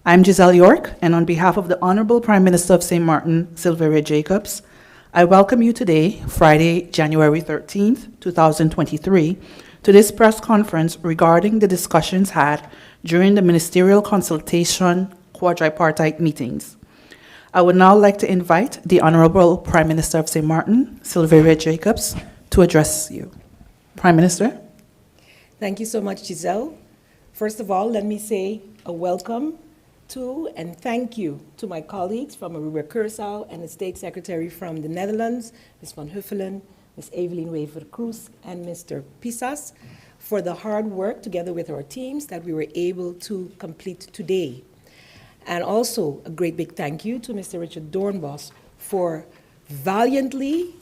I'm Giselle York, and on behalf of the Honorable Prime Minister of St. Maarten, Sylveria Jacobs, I welcome you today, Friday, January 13th, 2023, to this press conference regarding the discussions had during the ministerial consultation quadripartite meetings. I would now like to invite the Honorable Prime Minister of St. Maarten, Sylveria Jacobs, to address you. Prime Minister. Thank you so much, Giselle. First of all, let me say a welcome to and thank you to my colleagues from Aruba Curaçao and the State Secretary from the Netherlands, Ms. van Huffelen, Ms. Evelien Wever-Cruz, and Mr. Pisas, for the hard work together with our teams that we were able to complete today. And also a great big thank you to Mr. Richard Doornbos for valiantly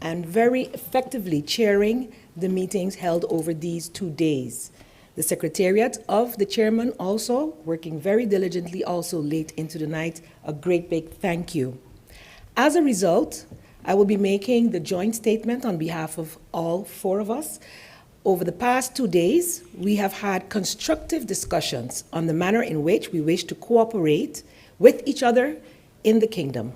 and very effectively chairing the meetings held over these 2 days. The Secretariat of the Chairman also working very diligently also late into the night. A great big thank you. As a result, I will be making the joint statement on behalf of all 4 of us. Over the past 2 days, we have had constructive discussions on the manner in which we wish to cooperate with each other in the kingdom.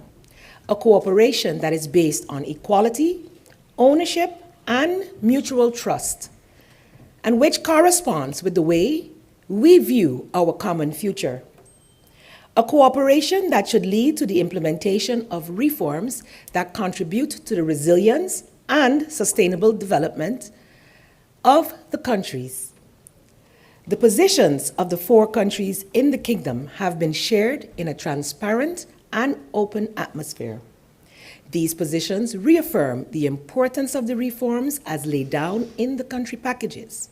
A cooperation that is based on equality, ownership, and mutual trust, and which corresponds with the way we view our common future. A cooperation that should lead to the implementation of reforms that contribute to the resilience and sustainable development of the countries. The positions of the 4 countries in the kingdom have been shared in a transparent and open atmosphere. These positions reaffirm the importance of the reforms as laid down in the country packages.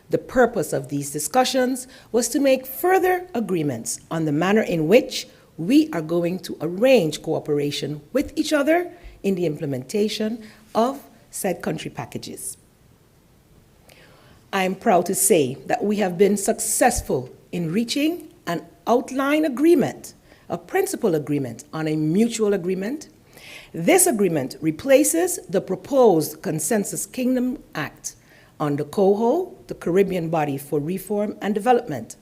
The purpose of these discussions was to make further agreements on the manner in which we are going to arrange cooperation with each other in the implementation of said country packages. I am proud to say that we have been successful in reaching an outline agreement, a principal agreement on a mutual agreement. This agreement replaces the proposed Consensus Kingdom Act on the COHO, the Caribbean Body for Reform and Development.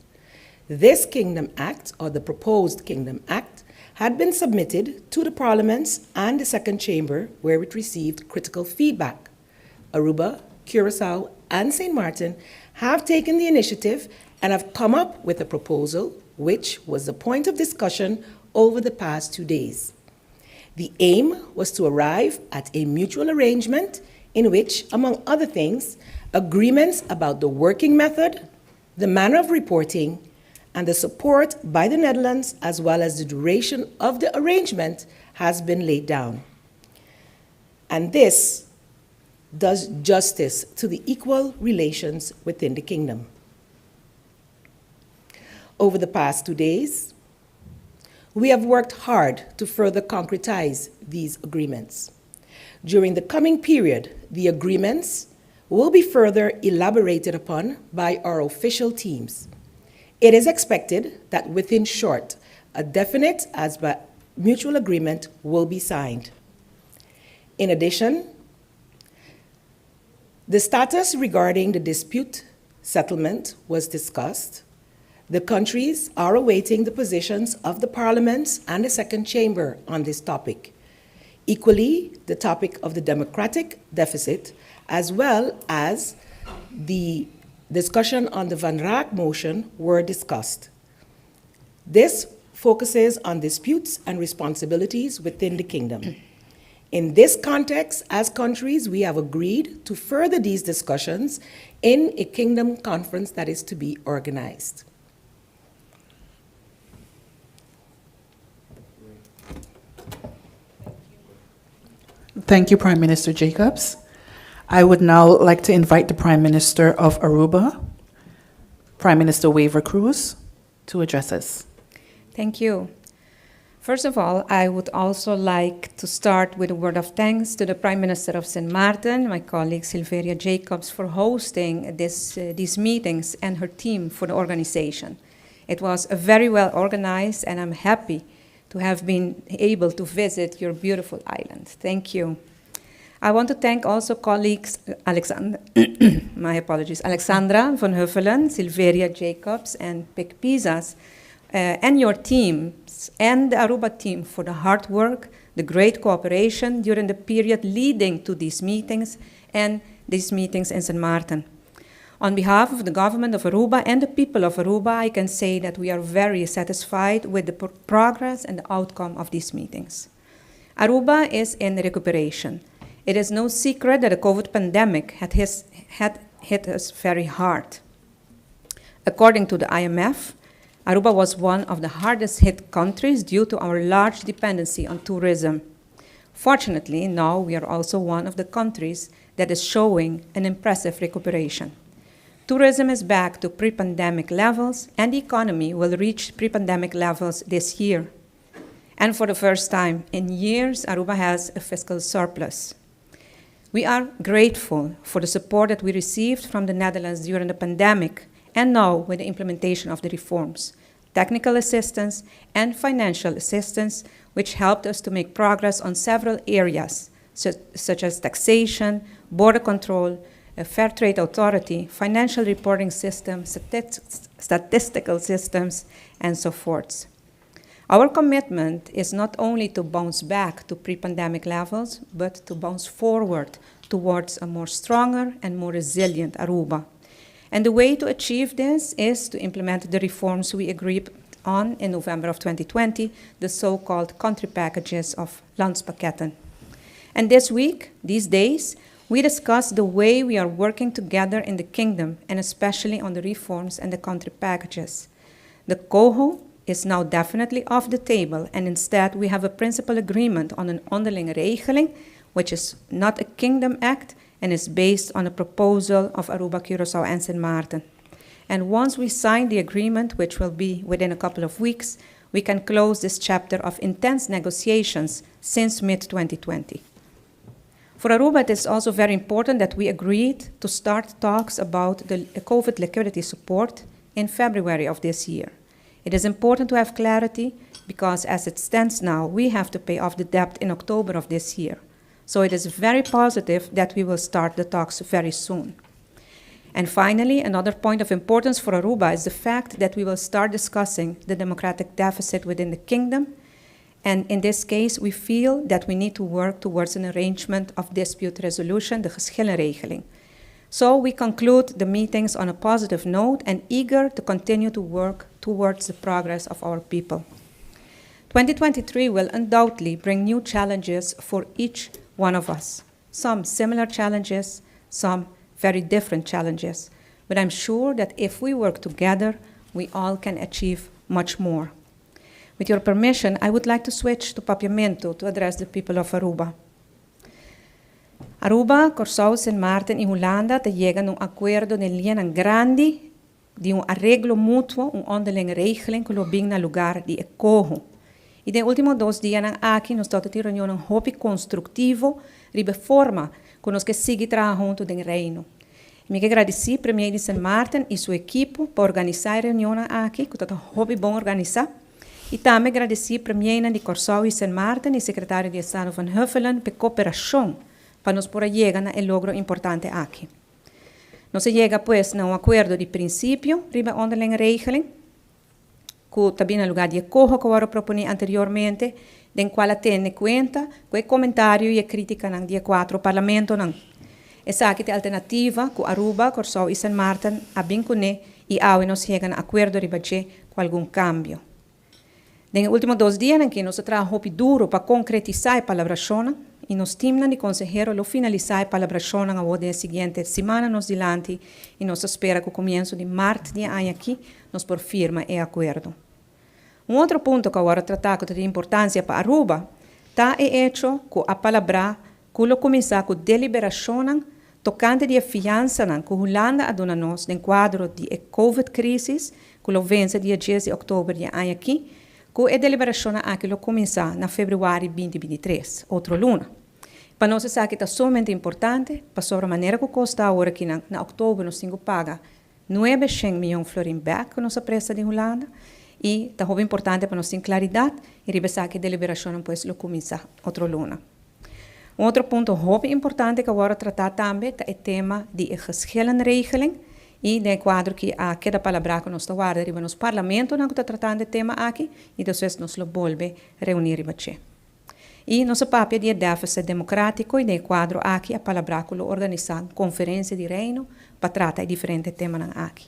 This Kingdom Act, or the proposed Kingdom Act, had been submitted to the parliaments and the second chamber where it received critical feedback. Aruba, Curaçao, and St. Maarten have taken the initiative and have come up with a proposal which was the point of discussion over the past 2 days. The aim was to arrive at a mutual arrangement in which, among other things, agreements about the working method, the manner of reporting, and the support by the Netherlands, as well as the duration of the arrangement, has been laid down. And this does justice to the equal relations within the kingdom. Over the past 2 days, we have worked hard to further concretize these agreements. During the coming period, the agreements will be further elaborated upon by our official teams. It is expected that within short, a definite mutual agreement will be signed. In addition, the status regarding the dispute settlement was discussed. The countries are awaiting the positions of the parliaments and the second chamber on this topic. Equally, the topic of the democratic deficit, as well as the discussion on the Van Raak motion, were discussed. This focuses on disputes and responsibilities within the kingdom. In this context, as countries, we have agreed to further these discussions in a kingdom conference that is to be organized. Thank you, Prime Minister Jacobs. I would now like to invite the Prime Minister of Aruba, Prime Minister Wever-Cruz, to address us. Thank you. First of all, I would also like to start with a word of thanks to the Prime Minister of St. Maarten, my colleague Sylveria Jacobs, for hosting these meetings, and her team for the organization. It was very well organized, and I'm happy to have been able to visit your beautiful island. Thank you. I want to thank also colleagues Alexandra van Huffelen, Sylveria Jacobs, and Pic Pisas and your teams and the Aruba team for the hard work, the great cooperation during the period leading to these meetings and these meetings in St. Maarten. On behalf of the government of Aruba and the people of Aruba, I can say that we are very satisfied with the progress and the outcome of these meetings. Aruba is in recuperation. It is no secret that the COVID pandemic had hit us very hard. According to the IMF, Aruba was one of the hardest hit countries due to our large dependency on tourism. Fortunately, now we are also one of the countries that is showing an impressive recuperation. Tourism is back to pre-pandemic levels, and the economy will reach pre-pandemic levels this year. And for the first time in years, Aruba has a fiscal surplus. We are grateful for the support that we received from the Netherlands during the pandemic, and now with the implementation of the reforms, technical assistance and financial assistance, which helped us to make progress on several areas, such as taxation, border control, a fair trade authority, financial reporting system, statistical systems, and so forth. Our commitment is not only to bounce back to pre-pandemic levels, but to bounce forward towards a more stronger and more resilient Aruba. And the way to achieve this is to implement the reforms we agreed on in November of 2020, the so-called country packages of landspakketten. And this week, these days, we discussed the way we are working together in the kingdom, and especially on the reforms and the country packages. The COHO is now definitely off the table, and instead we have a principal agreement on an onderlinge regeling, which is not a kingdom act and is based on a proposal of Aruba, Curaçao, and St. Maarten. And once we sign the agreement, which will be within a couple of weeks, we can close this chapter of intense negotiations since mid-2020. For Aruba, it is also very important that we agreed to start talks about the COVID liquidity support in February of this year. It is important to have clarity because as it stands now, we have to pay off the debt in October of this year. So it is very positive that we will start the talks very soon. And finally, another point of importance for Aruba is the fact that we will start discussing the democratic deficit within the kingdom. And in this case, we feel that we need to work towards an arrangement of dispute resolution, the geschillenregeling. So we conclude the meetings on a positive note and eager to continue to work towards the progress of our people. 2023 will undoubtedly bring new challenges for each one of us. Some similar challenges, some very different challenges. But I'm sure that if we work together, we all can achieve much more. With your permission, I would like to switch to papiamento to address the people of Aruba. Aruba, Curaçao, St. Maarten y Holanda te llegan a un acuerdo de lienan grande de un arreglo mutuo, un onderlinge regeling que lo bing na lugar de ecojo. E de últimos 2 dias aqui nós estamos tendo reunião hobby construtivo, ribe forma com os que seguem trabalhando no reino. Me agradeci premier de St. Maarten e sua equipe por organizar a reunião aqui, que está hobby bom organizar. E também agradeci premier de Curaçao e St. Maarten e secretário de Estado van Huffelen por cooperação para nos por chegar a logro importante aqui. Nós chega pues a acordo de princípio, ribe onderlinge regeling, que também no lugar de acordo que eu proponi anteriormente, den qual tem em conta o comentário e a crítica ng dia 4 parlamento ng. Essa aqui é a alternativa que Aruba, Curaçao e St. Maarten abin kune e ao nos chega a acordo ribe com algum cambio. Nos últimos 2 dias, em que nós trabalhamos duro para concretizar a palabração, e nos timna de consejero lo finalizar a palabração na a seguinte semana nos dilante, e nós espera que o começo de março de ano aqui, nós por firma e acordo. Outro ponto que agora tratar que tem importância para Aruba, está é hecho que a palavra que lo começar com deliberação tocante de fiança que Holanda aduna nos no quadro de COVID crisis, que lo vence dia 10 de outubro de ano aqui, que a deliberação aqui lo começar na fevereiro 2023, outro luna. Para nós essa aqui está somente importante, para sobre a maneira que custa agora aqui na outubro nós temos paga 900 milhões de florin back que nossa pressa de Holanda, e está muito importante para nós ter claridade e revisar que a deliberação depois lo começar outro luna. Outro ponto muito importante que agora tratar também é o tema de geschillenregeling E no quadro que a cada palavra que nós está guardando, riba nos parlamento, nós está tratando de tema aqui, e depois nós lo volve reunir riba che. E nosso papel de déficit democrático e no quadro aqui a palavra que lo organiza Konferensha de reino para tratar diferentes temas aqui.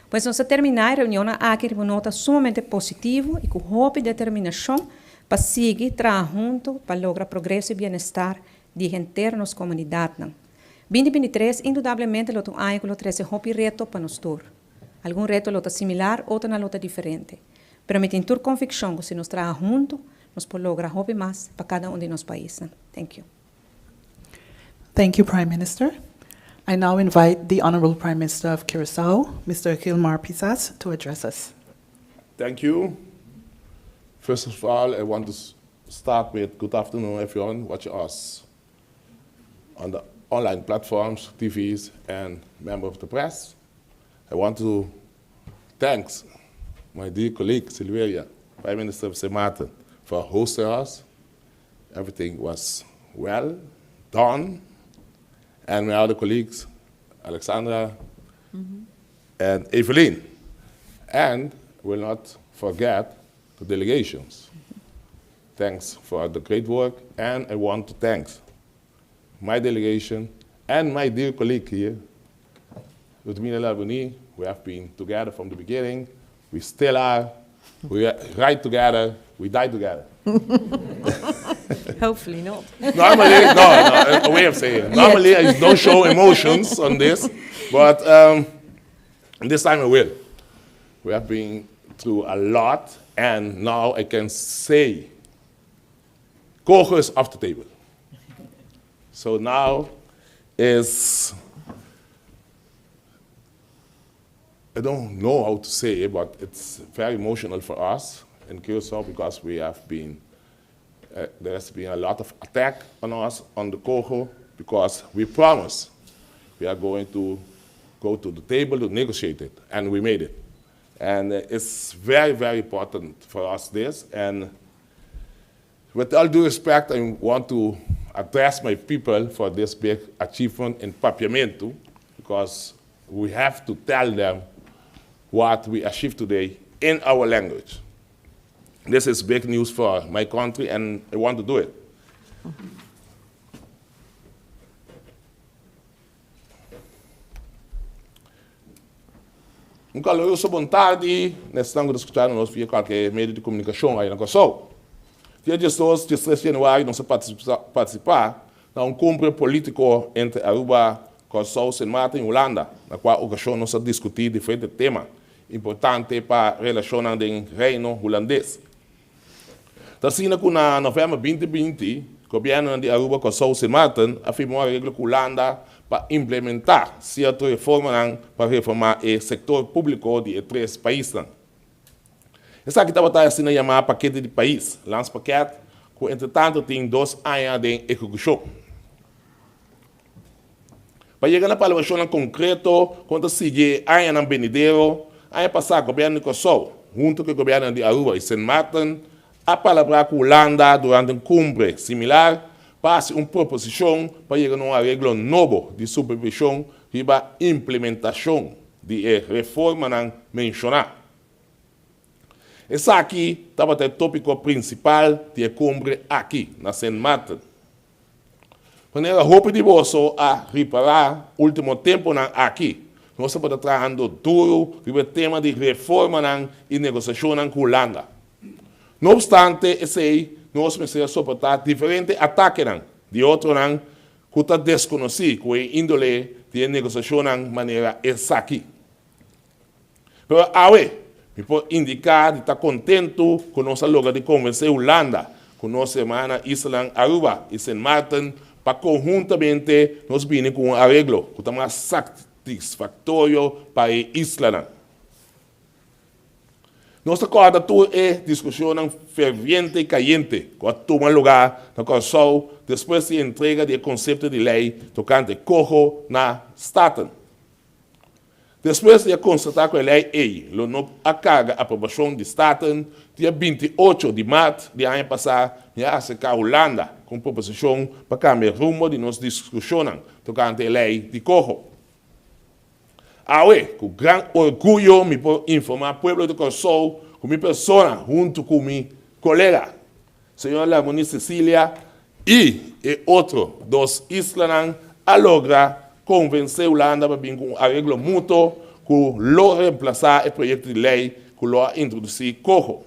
Pois nós terminar a reunião aqui riba nota sumamente positivo e com hope e determinação para seguir junto para lograr progresso e bem-estar de internos comunidade. 2023, indudablemente, lo ano que lo trece hopi reto para nós todos. Algum reto lo similar, outro na lota diferente. Pero me tenho convicção que se nós trabalhamos juntos, nós podemos lograr hopi mais para cada de nossos países. Thank you. Thank you, Prime Minister. I now invite the Honorable Prime Minister of Curaçao, Mr. Gilmar Pisas, to address us. Thank you. First of all, I want to start with good afternoon, everyone watching us on the online platforms, TVs, and members of the press. I want to thank my dear colleague, Silveria, Prime Minister of Sint Maarten, for hosting us. Everything was well done. And my other colleagues, Alexandra and Evelyn. And we'll not forget the delegations. Thanks for the great work, and I want to thank my delegation and my dear colleague here, Ludmila Laboni. We have been together from the beginning. We still are. We are right together. We die together. Hopefully not. Normally, no, a way of saying it. Normally, I don't show emotions on this, but this time I will. We have been through a lot, and now I can say, Kogo is off the table. So now is, I don't know how to say it, but it's very emotional for us in Curaçao because we have been, there's been a lot of attack on us on the Kogo because we promised we are going to go to the table to negotiate it, and we made it. And it's very, very important for us this. And with all due respect, I want to address my people for this big achievement in Papiamento, because we have to tell them what we achieved today in our language. This is big news for my country, and I want to do it. Um caloroso boa tarde. Nós estamos discutindo nós via qualquer meio de comunicação aí na Kosovo. Dia 18 de janeiro, nós participar na encontro político entre Aruba, Kosovo, Sint Maarten e Holanda, na qual ocasião nós discutir diferentes temas importantes para a relação com o reino holandês. Assim, na novembro 2020, o governo de Aruba, Kosovo, Sint Maarten afirmou a regra que Holanda para implementar certas reformas para reformar o setor público de três países. Essa aqui estava assim na chamada paquete de país, landspaquete, que entretanto tem 2 anos de execução. Para chegar na aprovação concreta, quando seguir ano na Benedero, ano passado o governo de Kosovo, junto com o governo de Aruba e Sint Maarten, a palavra que Holanda, durante um cumbre similar, passe uma proposição para chegar a um arreglo novo de supervisão e a implementação de reforma mencionada. Esse aqui estava o tópico principal da cumbre aqui, na Sint Maarten. Quando era roupa de bolso a reparar o último tempo aqui, nós estamos trabalhando duro sobre o tema de reforma e negociação com a Holanda. Não obstante, esse nós precisamos suportar diferentes ataques de outros que estão desconhecidos, com a índole de negociação de maneira essa aqui. Mas, me pode indicar que está contente com nossa lugar de convencer a Holanda, com nossa irmã Isla Aruba e Sint Maarten, para conjuntamente nós virmos com um arreglo que está mais satisfatório para a isla. Nossa corda é discussão ferviente e caliente, que toma lugar na Kosovo depois da entrega do conceito de lei tocante Kogo na Staten. Depois de constatar que a lei não acarga a aprovação de Staten, dia 28 de março do ano passado, já a Holanda com proposição para cambiar rumo de nossa discussão tocante a lei de Kogo. Ahora, con gran orgullo me puedo informar al pueblo de Kosovo, con mi persona, junto con mi colega, señora Lamoni Cecilia, y otros dos islas, a lograr convencer a Holanda para venir con un arreglo mutuo, que lo reemplazar el proyecto de ley que lo ha introducido Cojo.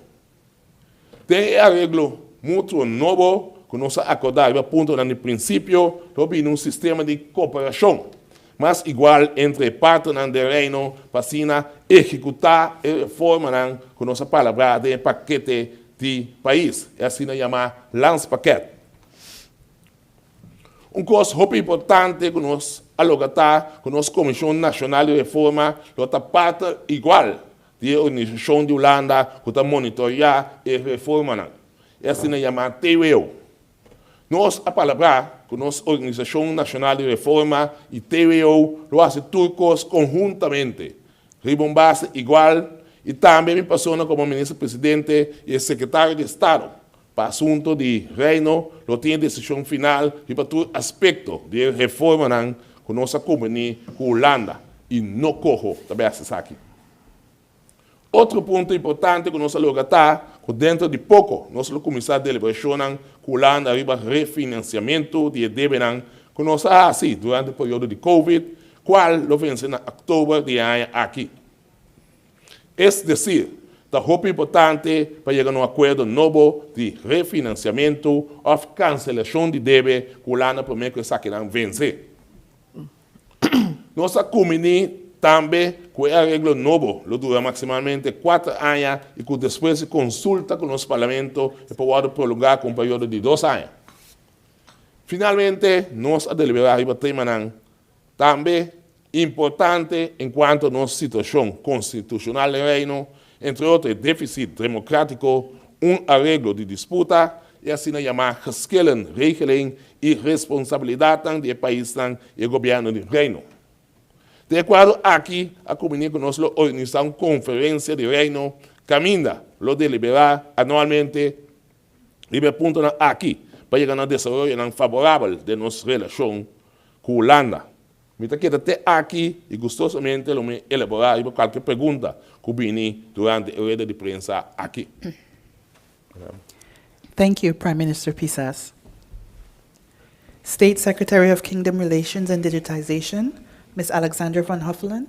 De arreglo mutuo nuevo, que nos ha acordado a punto en el principio, lo viene un sistema de cooperación más igual entre partes del reino para ejecutar y reformar con nuestra palabra de paquete de país, así se llama landspaquete. Un cosa muy importante que nos alogatar con nuestra Comisión Nacional de Reforma, la otra parte igual de la Organización de Holanda que está monitorear y reformar, así se llama TWO. Nos a palabra con nuestra Organización Nacional de Reforma y TWO lo hace turcos conjuntamente, ribombase igual, y también mi persona como ministro presidente y el secretario de Estado para asuntos de reino lo tiene decisión final y para todo aspecto de reforma con nuestra comunidad Holanda y no cojo también hace aquí. Otro punto importante que nos alogatar, que dentro de poco, nos lo comisar de deliberación que Holanda arriba refinanciamiento de deuda que nos hace durante el periodo de COVID, cual lo vence en octubre de año aquí. Es decir, es muy importante para llegar a un acuerdo nuevo de refinanciamiento o cancelación de deuda que Holanda promete que sacarán vencer. Nuestra comunidad también con el arreglo nuevo, lo dura máximamente 4 años y que después se consulta con los parlamentos y puede prolongar con un periodo de 2 años. Finalmente, nos ha deliberado el tema también importante en cuanto a nuestra situación constitucional del reino, entre otros déficit democrático, un arreglo de disputa y así se llama verschillen, regeling y responsabilidad del país y el gobierno del reino. De acuerdo aquí, a comunidad que nos lo organiza una conferencia de reino, camina, lo deliberar anualmente, y me apuntan aquí, para llegar a un desarrollo favorable de nuestra relación con Holanda. Mientras quédate aquí y gustosamente lo me elaborar y cualquier pregunta que viene durante el rueda de prensa aquí. Thank you, Prime Minister Pisas. State Secretary of Kingdom Relations and Digitization, Ms. Alexander van Huffelen,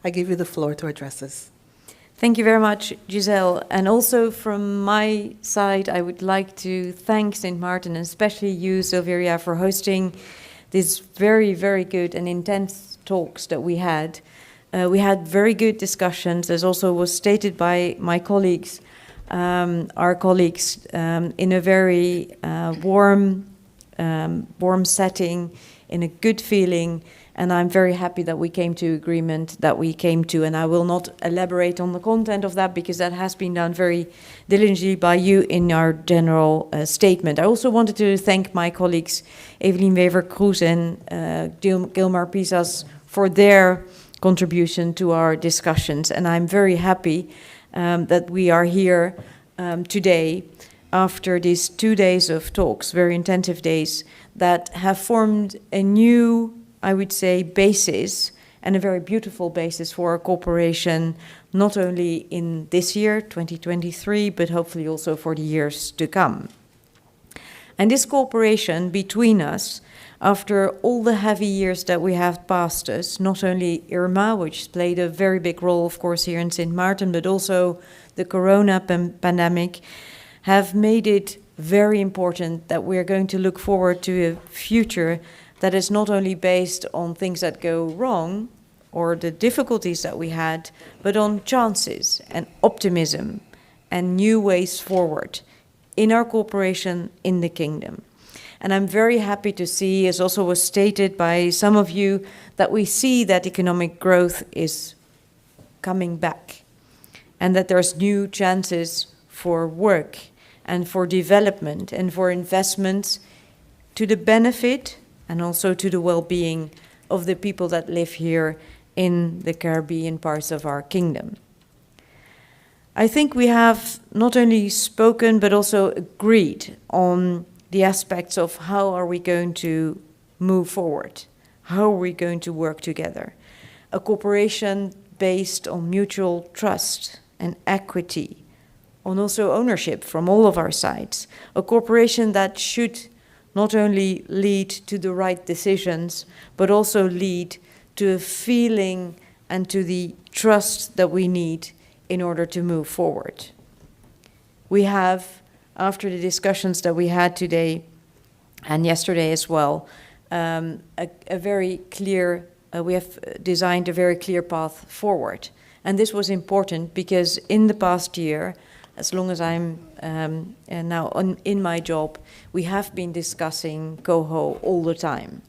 I give you the floor to address us. Thank you very much, Giselle. And also from my side, I would like to thank St. Maarten, and especially you, Silveria, for hosting these very, very good and intense talks that we had. We had very good discussions, as also was stated by my colleagues, our colleagues, in a very warm setting, in a good feeling. And I'm very happy that we came to agreement that we came to, and I will not elaborate on the content of that because that has been done very diligently by you in our general statement. I also wanted to thank my colleagues Evelien Wever-Kroes and Gilmar Pisas for their contribution to our discussions, and I'm very happy that we are here today after these 2 days of talks, very intensive days, that have formed a new, I would say, basis, and a very beautiful basis for our cooperation, not only in this year, 2023, but hopefully also for the years to come. And this cooperation between us, after all the heavy years that we have past us, not only Irma, which played a very big role, of course, here in St. Maarten, but also the corona pandemic, have made it very important that we are going to look forward to a future that is not only based on things that go wrong or the difficulties that we had, but on chances and optimism and new ways forward in our cooperation in the kingdom. And I'm very happy to see, as also was stated by some of you, that we see that economic growth is coming back and that there's new chances for work and for development and for investments to the benefit and also to the well-being of the people that live here in the Caribbean parts of our kingdom. I think we have not only spoken but also agreed on the aspects of how are we going to move forward, how are we going to work together. a cooperation based on mutual trust and equity, on also ownership from all of our sides, a cooperation that should not only lead to the right decisions, but also lead to a feeling and to the trust that we need in order to move forward. We have, after the discussions that we had today and yesterday as well, a very clear, we have designed a very clear path forward. And this was important because in the past year, as long as I'm now in my job, we have been discussing COHO all the time.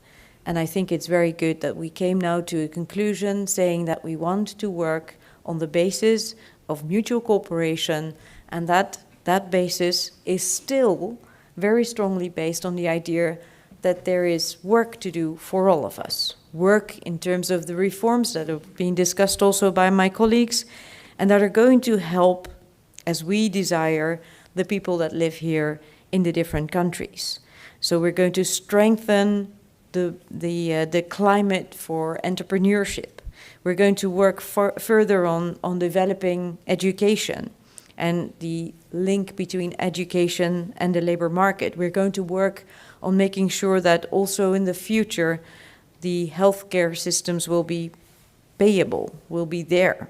And I think it's very good that we came now to a conclusion saying that we want to work on the basis of mutual cooperation, and that basis is still very strongly based on the idea that there is work to do for all of us. Work in terms of the reforms that have been discussed also by my colleagues, and that are going to help, as we desire, the people that live here in the different countries. So we're going to strengthen the climate for entrepreneurship. We're going to work further on developing education and the link between education and the labor market. We're going to work on making sure that also in the future the healthcare systems will be payable, will be there.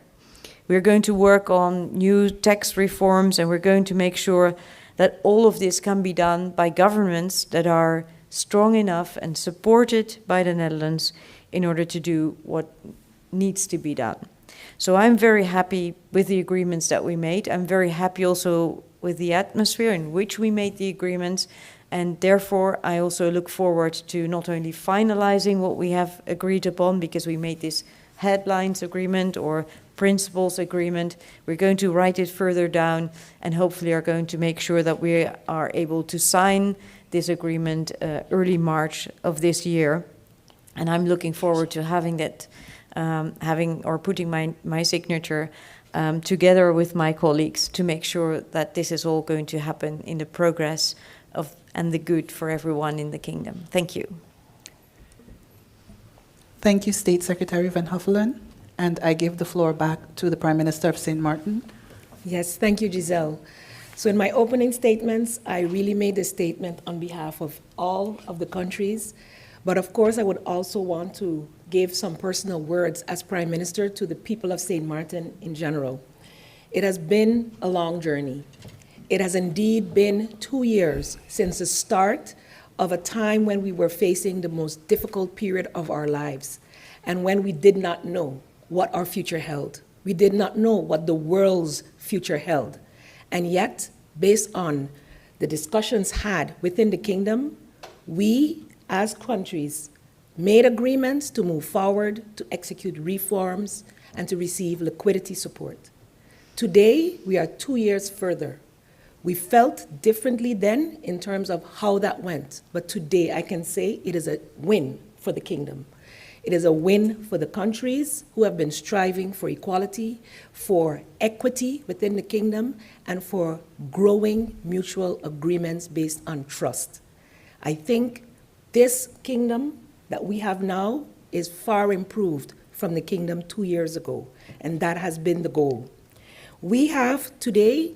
We're going to work on new tax reforms, and we're going to make sure that all of this can be done by governments that are strong enough and supported by the Netherlands in order to do what needs to be done. So I'm very happy with the agreements that we made. I'm very happy also with the atmosphere in which we made the agreements, and therefore I also look forward to not only finalizing what we have agreed upon, because we made this headlines agreement or principles agreement. We're going to write it further down and hopefully are going to make sure that we are able to sign this agreement early March of this year. And I'm looking forward to having that, putting my signature together with my colleagues to make sure that this is all going to happen in the progress of and the good for everyone in the kingdom. Thank you. Thank you, State Secretary Van Huffelen. And I give the floor back to the Prime Minister of St. Maarten. Yes, thank you, Giselle. So in my opening statements, I really made a statement on behalf of all of the countries. But of course, I would also want to give some personal words as Prime Minister to the people of St. Maarten in general. It has been a long journey. It has indeed been 2 years since the start of a time when we were facing the most difficult period of our lives, and when we did not know what our future held. We did not know what the world's future held. And yet, based on the discussions had within the kingdom, we, as countries, made agreements to move forward, to execute reforms, and to receive liquidity support. Today, we are 2 years further. We felt differently then in terms of how that went, but today I can say it is a win for the kingdom. It is a win for the countries who have been striving for equality, for equity within the kingdom, and for growing mutual agreements based on trust. I think this kingdom that we have now is far improved from the kingdom 2 years ago, and that has been the goal. We have today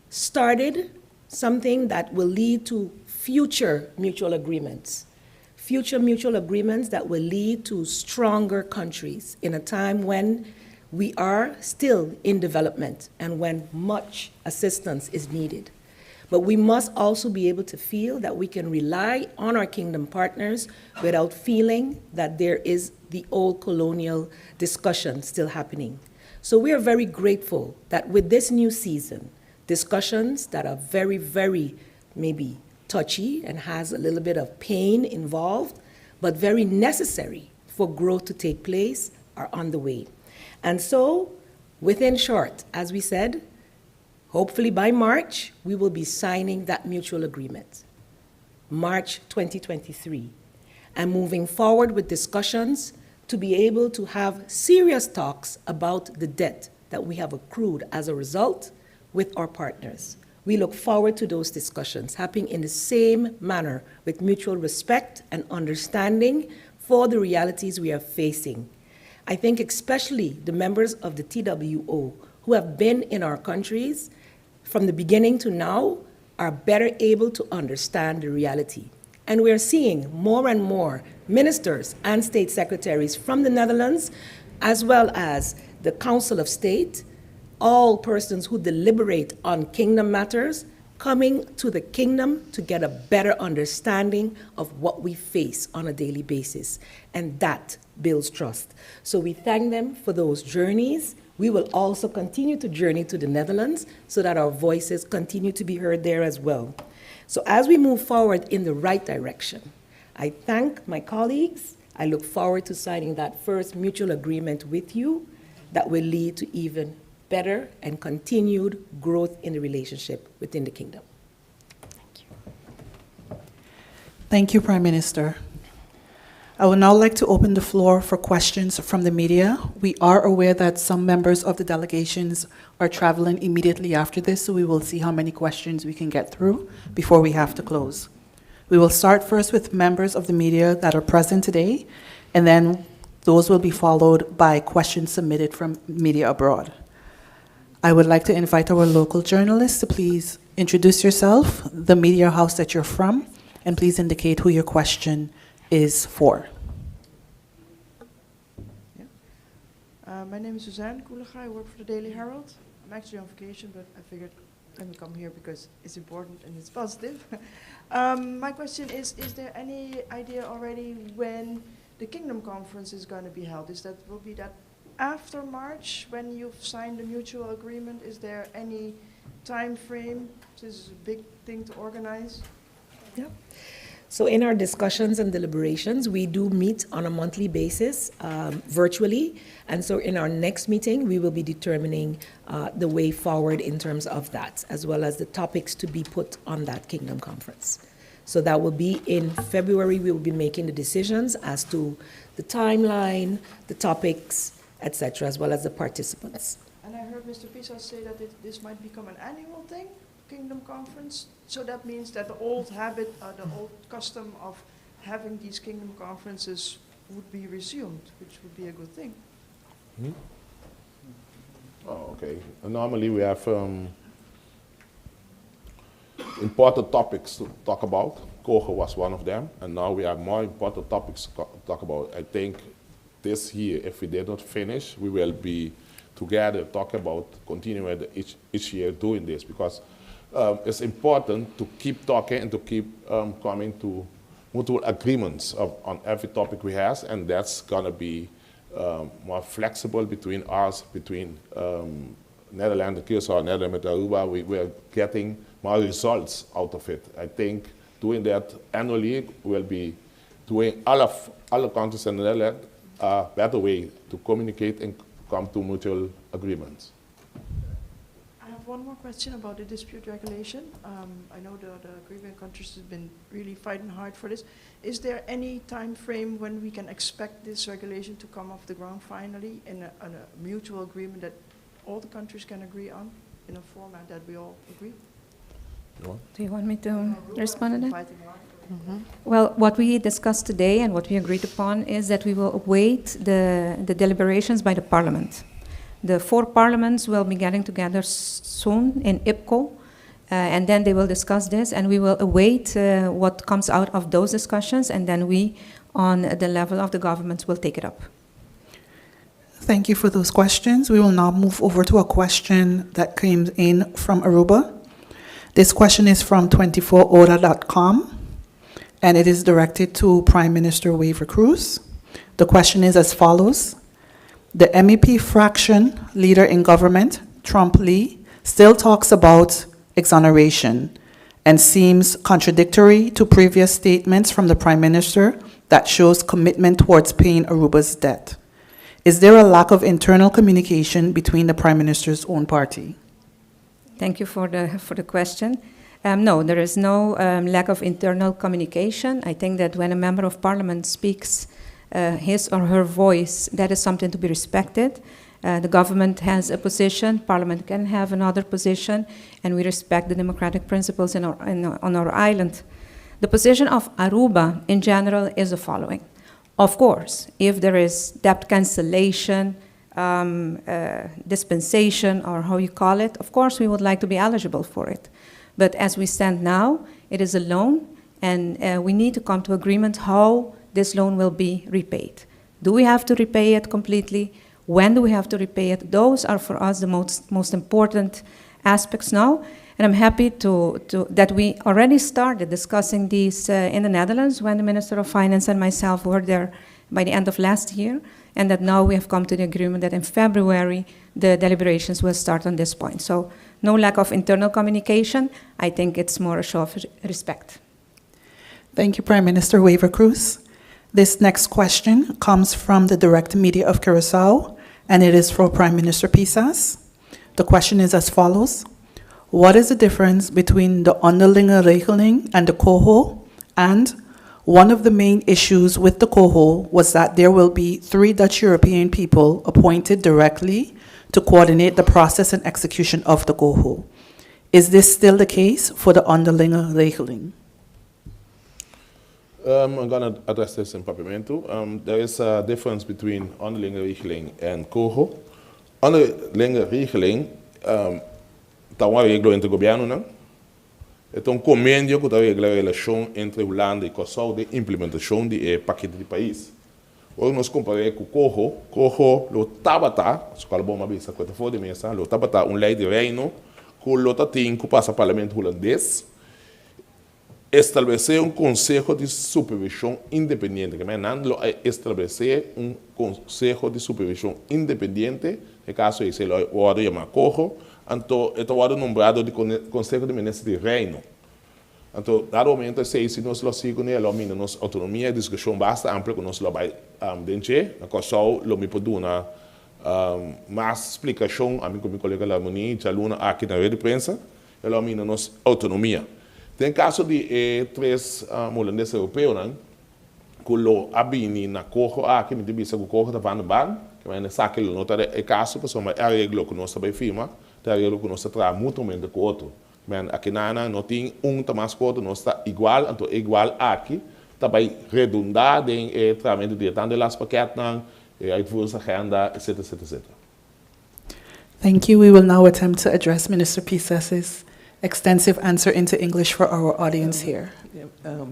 started something that will lead to future mutual agreements. Future mutual agreements that will lead to stronger countries in a time when we are still in development and when much assistance is needed. But we must also be able to feel that we can rely on our kingdom partners without feeling that there is the old colonial discussion still happening. So we are very grateful that with this new season, discussions that are very, very maybe touchy and has a little bit of pain involved, but very necessary for growth to take place, are on the way. And so, within short, as we said, hopefully by March, we will be signing that mutual agreement, March 2023, and moving forward with discussions to be able to have serious talks about the debt that we have accrued as a result with our partners. We look forward to those discussions happening in the same manner, with mutual respect and understanding for the realities we are facing. I think especially the members of the TWO who have been in our countries from the beginning to now are better able to understand the reality. And we're seeing more and more ministers and state secretaries from the Netherlands, as well as the Council of State, all persons who deliberate on kingdom matters, coming to the kingdom to get a better understanding of what we face on a daily basis. And that builds trust. So we thank them for those journeys. We will also continue to journey to the Netherlands so that our voices continue to be heard there as well. So as we move forward in the right direction, I thank my colleagues. I look forward to signing that first mutual agreement with you that will lead to even better and continued growth in the relationship within the kingdom. Thank you, Prime Minister. I would now like to open the floor for questions from the media. We are aware that some members of the delegations are traveling immediately after this, so we will see how many questions we can get through before we have to close. We will start first with members of the media that are present today, and then those will be followed by questions submitted from media abroad. I would like to invite our local journalists to please introduce yourself, the media house that you're from, and please indicate who your question is for. My name is Suzanne Koeliger. I work for the Daily Herald. I'm actually on vacation, but I figured let me come here because it's important and it's positive. My question is there any idea already when the Kingdom Conference is going to be held? Will be that after March when you've signed the mutual agreement? Is there any time frame? This is a big thing to organize. Yeah. So in our discussions and deliberations, we do meet on a monthly basis virtually. And so in our next meeting, we will be determining the way forward in terms of that, as well as the topics to be put on that Kingdom Conference. So that will be in February. We will be making the decisions as to the timeline, the topics, etc., as well as the participants. And I heard Mr. Pisa say that this might become an annual thing, Kingdom Conference. So that means that the old habit, the old custom of having these Kingdom Conferences would be resumed, which would be a good thing. Hmm? Oh, okay. Normally we have important topics to talk about. Kogen was one of them, and now we have more important topics to talk about. I think this year, if we did not finish, we will be together talk about continuing each year doing this, because it's important to keep talking and to keep coming to mutual agreements on every topic we have, and that's going to be more flexible between us, between Netherlands, Curaçao, Netherlands, Aruba. We are getting more results out of it. I think doing that annually will be doing all countries in the Netherlands a better way to communicate and come to mutual agreements. I have one more question about the dispute regulation. I know the agreement countries have been really fighting hard for this. Is there any time frame when we can expect this regulation to come off the ground finally in a mutual agreement that all the countries can agree on in a format that we all agree? Do you want me to respond to that? Fighting hard. Mm-hmm. Well, what we discussed today and what we agreed upon is that we will await the deliberations by the parliament. The 4 parliaments will be getting together soon in Tópiko, and then they will discuss this, and we will await what comes out of those discussions, and then we, on the level of the governments, will take it up. Thank you for those questions. We will now move over to a question that came in from Aruba. This question is from 24ora.com, and it is directed to Prime Minister Waver Cruz. The question is as follows. The MEP fraction leader in government, Trump Lee, still talks about exoneration and seems contradictory to previous statements from the Prime Minister that shows commitment towards paying Aruba's debt. Is there a lack of internal communication between the Prime Minister's own party? Thank you for the question. No, there is no lack of internal communication. I think that when a member of parliament speaks his or her voice, that is something to be respected. The government has a position, parliament can have another position, and we respect the democratic principles on our island. The position of Aruba in general is the following. Of course, if there is debt cancellation, dispensation, or how you call it, of course we would like to be eligible for it. But as we stand now, it is a loan, and we need to come to agreement how this loan will be repaid. Do we have to repay it completely? When do we have to repay it? Those are for us the most important aspects now. And I'm happy that we already started discussing these in the Netherlands when the Minister of Finance and myself were there by the end of last year, and that now we have come to the agreement that in February the deliberations will start on this point. So no lack of internal communication. I think it's more a show of respect. Thank you, Prime Minister Wever-Cruz. This next question comes from the direct media of Curaçao, and it is for Prime Minister Pisas. The question is as follows. What is the difference between the onderlinge regeling and the coho? And one of the main issues with the coho was that there will be 3 Dutch European people appointed directly to coordinate the process and execution of the coho. Is this still the case for the onderlinge regeling? I'm going to address this in Papimento. There is a difference between onderlinge regeling and coho. Onderlinge regeling, está uma regra entre o governo, não? Então, convênio que regula a relação entre Holanda e Kosovo de implementação do paquete de país. Hoje nós comparamos com o coho, o tabata, se qual bom uma coisa fora de mesa, o tabata lei de reino, que o lota tem que passa parlamento holandês, estabelecer conselho de supervisão independente, que não estabelecer conselho de supervisão independente, no caso esse é o ordem chama coho. Então, é o nombrado de Conselho de Ministros de Reino. Então, dado momento, se nós lo seguimos, nós autonomia, discussão basta ampla que nós lo vai dentro, na qual lo me pode dar mais explicação a mim com meu colega Lamoni, já luna aqui na rede de prensa, lo nós autonomia. Tem caso de 3 holandeses europeus, que lo abini na corro aqui me debisa que o corro da van ban, que vai nessa que lo nota é caso, pessoal, mas é a regra que nós também firma. Terwijl que nós trabalhamos mutuamente com o outro. Mas aqui não tem mais coisa, nós está igual, então igual aqui, também redundar em tratamento direto das paquetes, uitvoerende agenda, etc, etc, etc. Thank you. We will now attempt to address Minister Pisas's extensive answer into English for our audience here.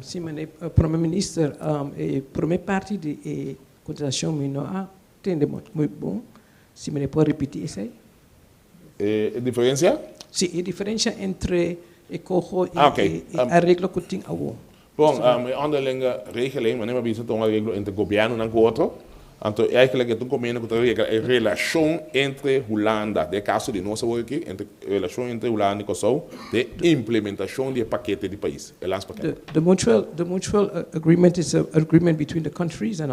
Sim, meneer Premier-Minister, a primeira parte da consideração minha tem muito bom. Se meneer pode repetir isso aí? Diferença? Sim, a diferença entre o coho e a regra que tem agora. Bom, a onderlinge regeling, maar neem maar een regeling entre governo en outro. Então, eigenlijk het comene que a relação entre Holanda, de caso de nossa work, entre relação entre Holanda e Kosovo, de implementação do paquete de país, The mutual agreement is an agreement between the countries and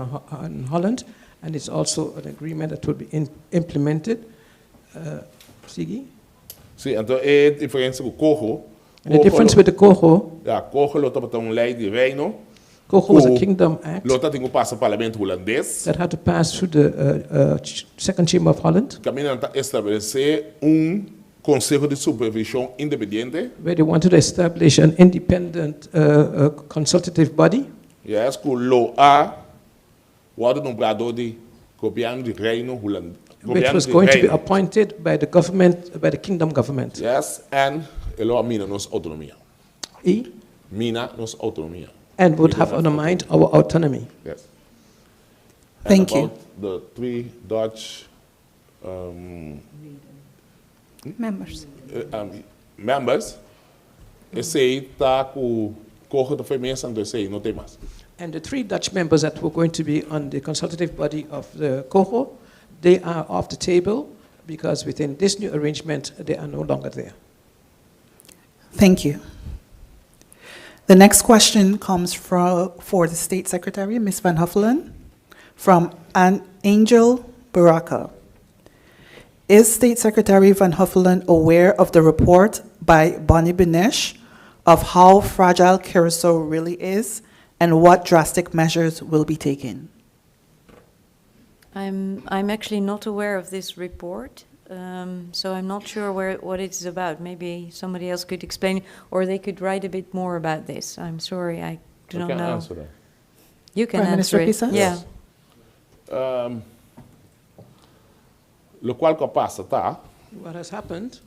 Holland, and it's also an agreement that will be implemented. Sim, então a diferença com o coho. The difference with the coho. Ja, coho lota para lei de reino. Coho was a kingdom act. Lota tem que passar o parlamento holandês. That had to pass through the second chamber of Holland. Caminho estabelecer conselho de supervisão independente. Where they wanted to establish an independent consultative body. Yes, com lo a o nombrado de governo de reino holandês. Which was going to be appointed by the government, by the kingdom government. Yes, and elo mina nos autonomia. Mina nos autonomia. And would have undermined our autonomy. Yes. Thank you. The 3 Dutch Members. Members, esse está com corre da fermentação do esse não tem mais. And the 3 Dutch members that were going to be on the consultative body of the coho, they are off the table because within this new arrangement, they are no longer there. Thank you. The next question comes for the State Secretary, Ms. Van Huffelen, from Angel Baraka. Is State Secretary Van Huffelen aware of the report by Bonnie Benesh of how fragile Curaçao really is and what drastic measures will be taken? I'm actually not aware of this report, so I'm not sure what it's about. Maybe somebody else could explain, or they could write a bit more about this. I'm sorry, I do not know. Answer that. You can Prime answer Minister it. Pisas? Yeah. Lo qual que passa, tá? What has happened,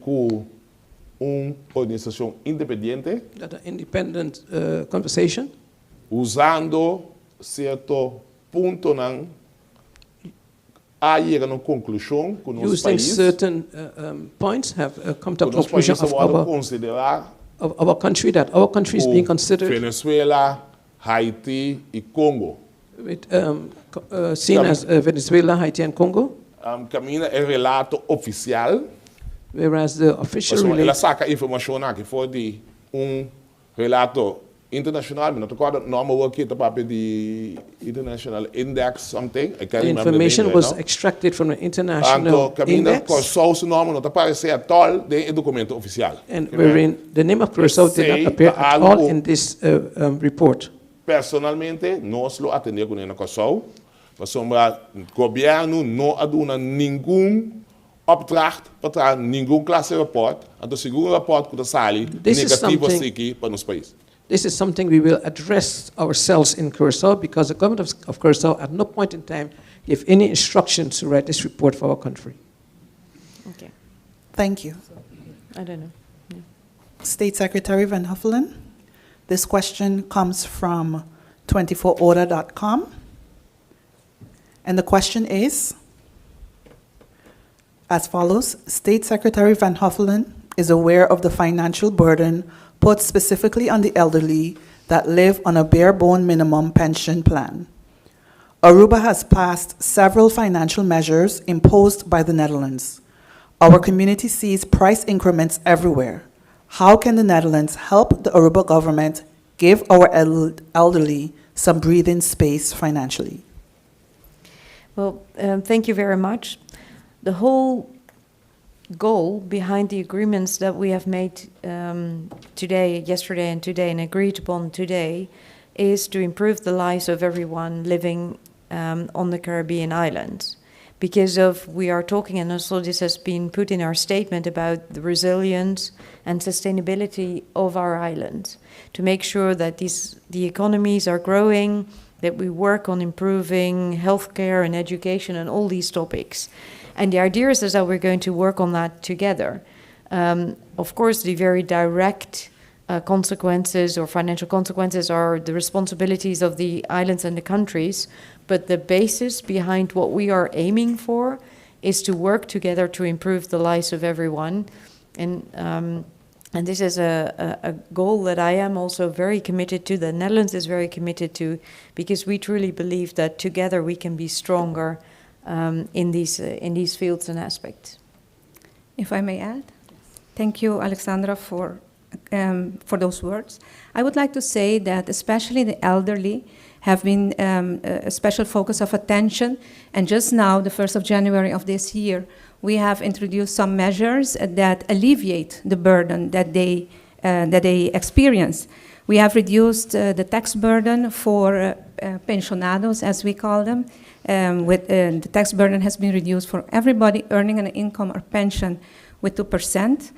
Com organização independente, that an independent conversation, usando certo ponto não a chegar na conclusão que o nosso using país, certain points, have come to a que o nosso conclusion país pode considerar of our country, that our country is being considered Venezuela, Haiti e Congo. with, seen as Venezuela, Haiti, and Congo, Caminha é relato oficial, whereas the official ela relation, saca informação aqui for de relato internacional, mas não te acordo normal aqui tá para de international index something. I can't the remember the information name was right now. extracted from an Anto international caminha com index, só o nome não tá aparecer atol de documento oficial. and wherein the name of Curacao did not Say appear that at all algo- in this report. Personalmente, nós lo atender com a Kosovo, mas o governo não aduna nenhum opdracht para nenhum classe de rapport, então segundo rapport que está ali, This is negativo something- aqui para nosso país. This is something we will address ourselves in Curacao, because the government of Curacao at no point in time gave any instructions to write this report for our country. Okay, Thank you. I don't know. State Secretary Van Huffelen. This question comes from 24order.com. And the question is as follows. State Secretary Van Huffelen is aware of the financial burden put specifically on the elderly that live on a bare-bone minimum pension plan. Aruba has passed several financial measures imposed by the Netherlands. Our community sees price increments everywhere. How can the Netherlands help the Aruba government give our elderly some breathing space financially? Well, thank you very much. The whole goal behind the agreements that we have made yesterday and today, and agreed upon today, is to improve the lives of everyone living on the Caribbean islands. Because we are talking, and also this has been put in our statement, about the resilience and sustainability of our islands, to make sure that the economies are growing, that we work on improving healthcare and education and all these topics. And the idea is that we're going to work on that together. Of course, the very direct consequences or financial consequences are the responsibilities of the islands and the countries, but the basis behind what we are aiming for is to work together to improve the lives of everyone. And this is a goal that I am also very committed to, the Netherlands is very committed to, because we truly believe that together we can be stronger in these fields and aspects. If I may add, thank you, Alexandra, for those words. I would like to say that especially the elderly have been a special focus of attention, and just now, the 1st of January of this year, we have introduced some measures that alleviate the burden that they experience. We have reduced the tax burden for pensionados, as we call them. The tax burden has been reduced for everybody earning an income or pension with 2%.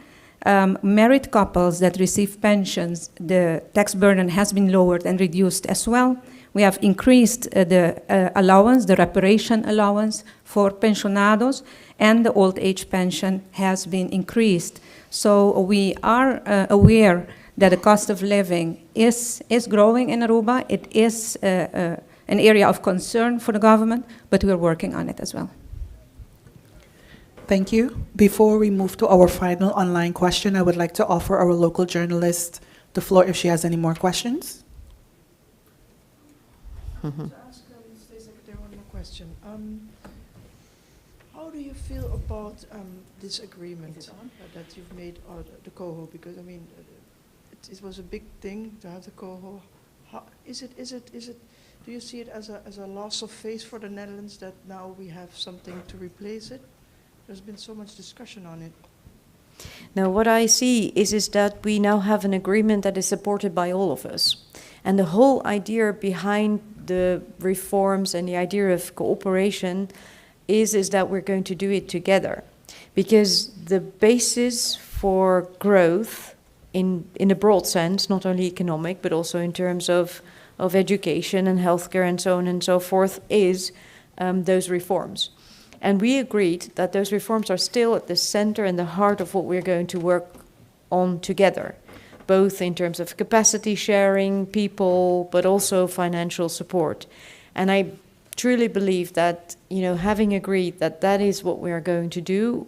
Married couples that receive pensions, the tax burden has been lowered and reduced as well. We have increased the allowance, the reparation allowance for pensionados, and the old age pension has been increased. So we are aware that the cost of living is growing in Aruba. It is an area of concern for the government, but we're working on it as well. Thank you. Before we move to our final online question, I would like to offer our local journalist the floor if she has any more questions. To ask State Secretary one more question. How do you feel about this agreement that you've made, or the COHO? Because I mean, it was a big thing to have the COHO. Is it? Do you see it as a loss of face for the Netherlands that now we have something to replace it? There's been so much discussion on it. Now, what I see is that we now have an agreement that is supported by all of us. And the whole idea behind the reforms and the idea of cooperation is that we're going to do it together. Because the basis for growth in a broad sense, not only economic, but also in terms of of education and healthcare and so on and so forth is those reforms. And we agreed that those reforms are still at the center and the heart of what we're going to work on together, both in terms of capacity sharing, people, but also financial support. And I truly believe that, having agreed that that is what we are going to do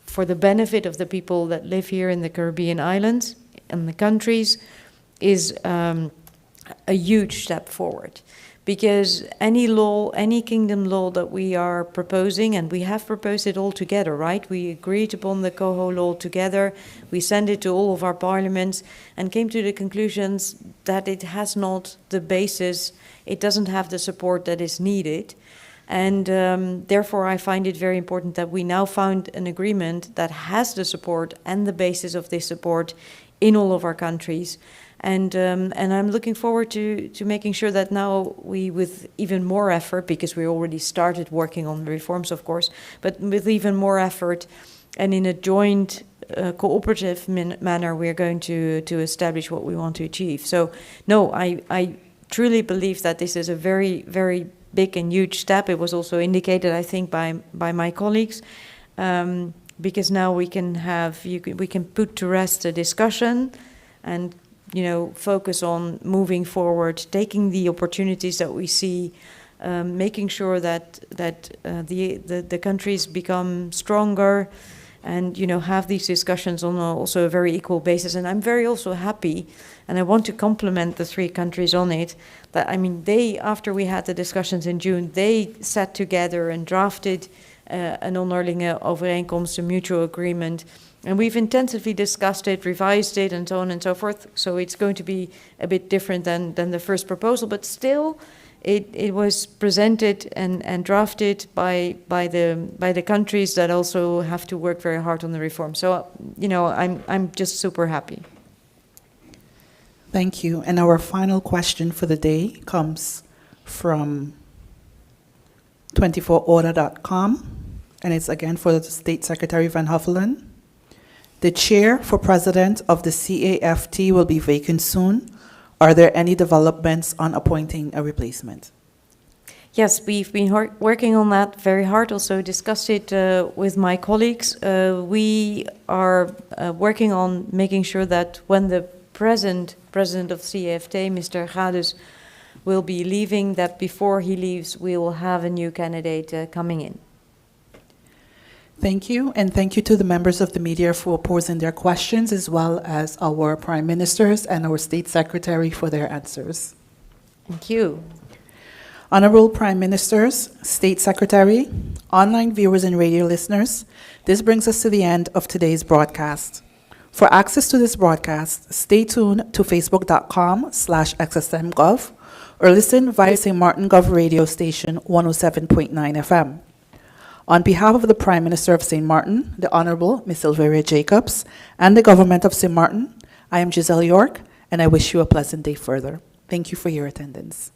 for the benefit of the people that live here in the Caribbean islands and the countries is a huge step forward. Because any law, any kingdom law that we are proposing, and we have proposed it all together, right? We agreed upon the COHO law together, we sent it to all of our parliaments, and came to the conclusions that it has not the basis, it doesn't have the support that is needed. And therefore I find it very important that we now found an agreement that has the support and the basis of this support in all of our countries. And I'm looking forward to making sure that now we, with even more effort, because we already started working on the reforms, of course, but with even more effort and in a joint cooperative manner, we're going to establish what we want to achieve. So, no, I truly believe that this is a very, very big and huge step. It was also indicated, I think, by my colleagues, because now we can put to rest a discussion and focus on moving forward, taking the opportunities that we see, making sure that the countries become stronger, and have these discussions on also a very equal basis. And I'm very also happy, and I want to compliment the three countries on it. That they, after we had the discussions in June, they sat together and drafted an onderlinge overeenkomst, a mutual agreement. And we've intensively discussed it, revised it, and so on and so forth. So it's going to be a bit different than the first proposal, but still, it was presented and drafted by the countries that also have to work very hard on the reform. So I'm just super happy. Thank you. And our final question for the day comes from 24order.com, and it's again for the State Secretary Van Huffelen. The chair for president of the CAFT will be vacant soon. Are there any developments on appointing a replacement? Yes, we've been working on that very hard, also discussed it with my colleagues. We are working on making sure that when the present president of CAFT, Mr. Gades, will be leaving, that before he leaves, we will have a new candidate coming in. Thank you, and thank you to the members of the media for posing their questions, as well as our prime ministers and our state secretary for their answers. Thank you. Honorable Prime Ministers, State Secretary, online viewers and radio listeners, this brings us to the end of today's broadcast. For access to this broadcast, stay tuned to facebook.com/xsmgov or listen via St. Maarten Gov radio station 107.9 FM. On behalf of the Prime Minister of St. Maarten, the Honorable Ms. Silveria Jacobs, and the Government of St. Maarten, I am Giselle York, and I wish you a pleasant day further. Thank you for your attendance.